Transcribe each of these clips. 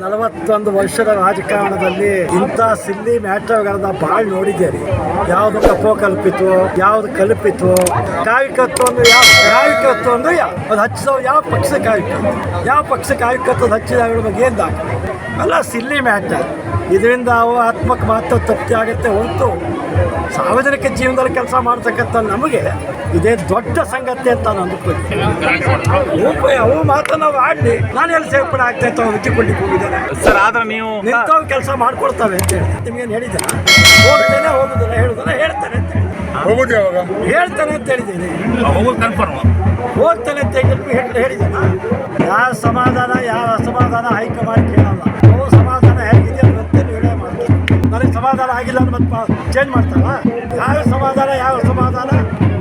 41 ವರ್ಷದ ರಾಜಕಾರಣದಲ್ಲಿ ಇಂಥ ಸಿಲ್ಲಿ ಮ್ಯಾಟರ್ಗಳನ್ನ ಭಾಳ ನೋಡಿದ್ದೇನೆ. ಯಾವುದು ಕಪೋಕಲ್ಪಿತು, ಯಾವುದು ಕಲ್ಪಿತು, ಕಾವಿಕತ್ವ ಅಂದ್ರೆ ಕಾವಿಕತ್ವ ಅಂದ್ರೆ ಅದು ಹಚ್ಚಿದವ್ ಯಾವ ಪಕ್ಷಕ್ಕೆ ಕಾವಿಕತ್ವ, ಯಾವ ಪಕ್ಷಕ್ಕೆ ಕಾವಿಕತ್ವದ ಹಚ್ಚಿದವ್ರ ಬಗ್ಗೆ ಏನು ದಾಖಲೆ ಅಲ್ಲ. ಸಿಲ್ಲಿ ಮ್ಯಾಟರ್ ಇದರಿಂದ ಅವು ಆತ್ಮಕ್ಕೆ ಮಾತ್ರ ತೃಪ್ತಿ ಆಗುತ್ತೆ ಹೊರತು ಸಾರ್ವಜನಿಕ ಜೀವನದಲ್ಲಿ ಕೆಲಸ ಮಾಡ್ತಕ್ಕಂಥ ನಮಗೆ ಇದೇ ದೊಡ್ಡ ಸಂಗತಿ ಅಂತ ನಾನು ಅಂದ್ಕೊಳ್ತೀನಿ. ಅವು ಮಾತ್ರ ನಾವು ಆಡಲಿ ನಾನು ಎಲ್ಲಿ ಸೇರ್ಪಡೆ ಆಗ್ತಾಯಿತ್ತು ಹಚ್ಚಿಕೊಂಡಿದ್ದು ಹೋಗಿದ್ದೇನೆ ಸರ್. ಆದ್ರೆ ನೀವು ನಿಂತವ್ ಕೆಲಸ ಮಾಡ್ಕೊಳ್ತಾವೆ ಅಂತ ಹೇಳಿ ನಿಮ್ಗೇನು ಹೇಳಿದ್ದೀನ? ಹೋಗ್ತೇನೆ ಹೋಗುದಿಲ್ಲ ಹೇಳುದಿಲ್ಲ ಹೇಳ್ತಾನೆ ಅಂತ ಹೇಳಿ ಹೇಳ್ತಾನೆ ಅಂತ ಹೇಳಿದ್ದೀನಿ. ಹೋಗ್ತಾನೆ ಅಂತ ಹೇಳಿದ್ದೇನೆ. ಯಾವ ಸಮಾಧಾನ ಯಾವ ಅಸಮಾಧಾನ ಹೈಕಮಾಂಡ್ ಕೇಳಲ್ಲ. ಅವು ಸಮಾಧಾನ ಹೇಗಿದೆ ಅಂತ ನಿರ್ಣಯ ಮಾಡ್ತಾರೆ. ನನಗೆ ಸಮಾಧಾನ ಆಗಿಲ್ಲ ಅಂದ್ರೆ ಮತ್ತೆ ಚೇಂಜ್ ಮಾಡ್ತಾರ. ಯಾವ ಸಮಾಧಾನ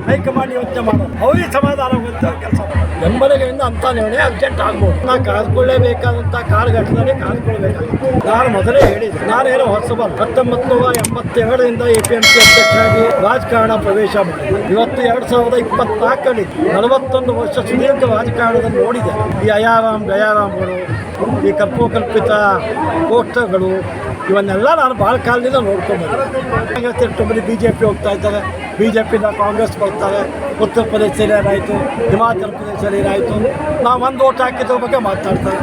ಹೈಕಮಾಂಡ್ ಯೋಚನೆ ಮಾಡೋದು. ಅವ್ರಿಗೆ ಸಮಾಧಾನ ಗೊತ್ತ ಕೆಲಸ ಬೆಂಬಲಿಗೆಯಿಂದ ಅಂತ ನಿರ್ಣಯ ಅರ್ಜೆಂಟ್ ಆಗ್ಬೋದು. ನಾ ಕಾದ್ಕೊಳ್ಳೇಬೇಕಾದಂಥ ಕಾಲಘಟ್ಟದಲ್ಲಿ ಕಾದ್ಕೊಳ್ಬೇಕಾಗಿತ್ತು. ನಾನು ಮೊದಲೇ ಹೇಳಿದ್ದೆ, ನಾನೇನೋ ಹೊಸಬಲ್ಲ. 1987ರಿಂದ APMC ಅಧ್ಯಕ್ಷರಾಗಿ ರಾಜಕಾರಣ ಪ್ರವೇಶ ಮಾಡಿದೆ. ಇವತ್ತು 2024ರಲ್ಲಿ 41 ವರ್ಷ ಸುದೀರ್ಘ ರಾಜಕಾರಣದಲ್ಲಿ ನೋಡಿದೆ. ಈ ಅಯಾರಾಮ್ ಗಯಾರಾಮ್ಗಳು, ಈ ಕಲ್ಪೋಕಲ್ಪಿತ ಪೋಸ್ಟರ್ಗಳು ಇವನ್ನೆಲ್ಲ ನಾನು ಭಾಳ ಕಾಲದಿಂದ ನೋಡ್ಕೊಂಡ್ಬಂದೆ. BJP ಹೋಗ್ತಾ ಇದ್ದಾರೆ, BJPಯಿಂದ ಕಾಂಗ್ರೆಸ್ ಬರ್ತಾರೆ. ಉತ್ತರ ಪ್ರದೇಶದಲ್ಲಿ ಏನಾಯಿತು, ಹಿಮಾಚಲ ಪ್ರದೇಶದಲ್ಲಿ ಏನಾಯಿತು, ನಾವು ಒಂದು ಓಟ್ ಹಾಕಿದ್ರ ಬಗ್ಗೆ ಮಾತಾಡ್ತಾರೆ.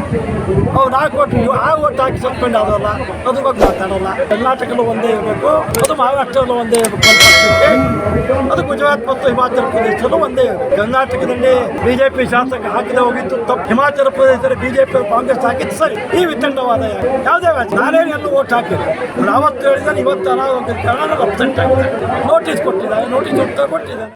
ಅವ್ರು 4 ಓಟ್ ಆ ಓಟ್ ಹಾಕಿ ಸಸ್ಪೆಂಡ್ ಆದಲ್ಲ ಅದ್ರ ಬಗ್ಗೆ ಮಾತಾಡೋಲ್ಲ. ಕರ್ನಾಟಕದಲ್ಲೂ ಒಂದೇ ಇರಬೇಕು, ಅದು ಮಹಾರಾಷ್ಟ್ರದಲ್ಲೂ ಒಂದೇ ಇರಬೇಕು ಅಂತ. ಅದು ಗುಜರಾತ್ ಮತ್ತು ಹಿಮಾಚಲ ಪ್ರದೇಶದಲ್ಲೂ ಒಂದೇ ಇರಬೇಕು. ಕರ್ನಾಟಕದಲ್ಲಿ BJP ಶಾಸಕ ಹಾಕಿದ ಹೋಗಿತ್ತು ತಪ್ಪು. ಹಿಮಾಚಲ ಪ್ರದೇಶದಲ್ಲಿ BJP ಕಾಂಗ್ರೆಸ್ ಹಾಕಿದ್ದು ಸರಿ. ಈ ವಿತಂಡವಾದ ಯಾವುದೇ ರಾಜ್ಯ ನಾನೇನು ಎಲ್ಲೂ ಓಟ್ ಹಾಕಿಲ್ಲ. ಅವತ್ತು ಹೇಳಿದ್ರೆ ಇವತ್ತು ಅನಾರೋಗ್ಯದ ಕಾರಣ ಅಬ್ಸೆಂಟ್ ಆಗಿದೆ. ನೋಟಿಸ್ ಕೊಟ್ಟಿದ್ದಾರೆ, ನೋಟಿಸ್ ಕೊಟ್ಟಿದ್ದಾರೆ.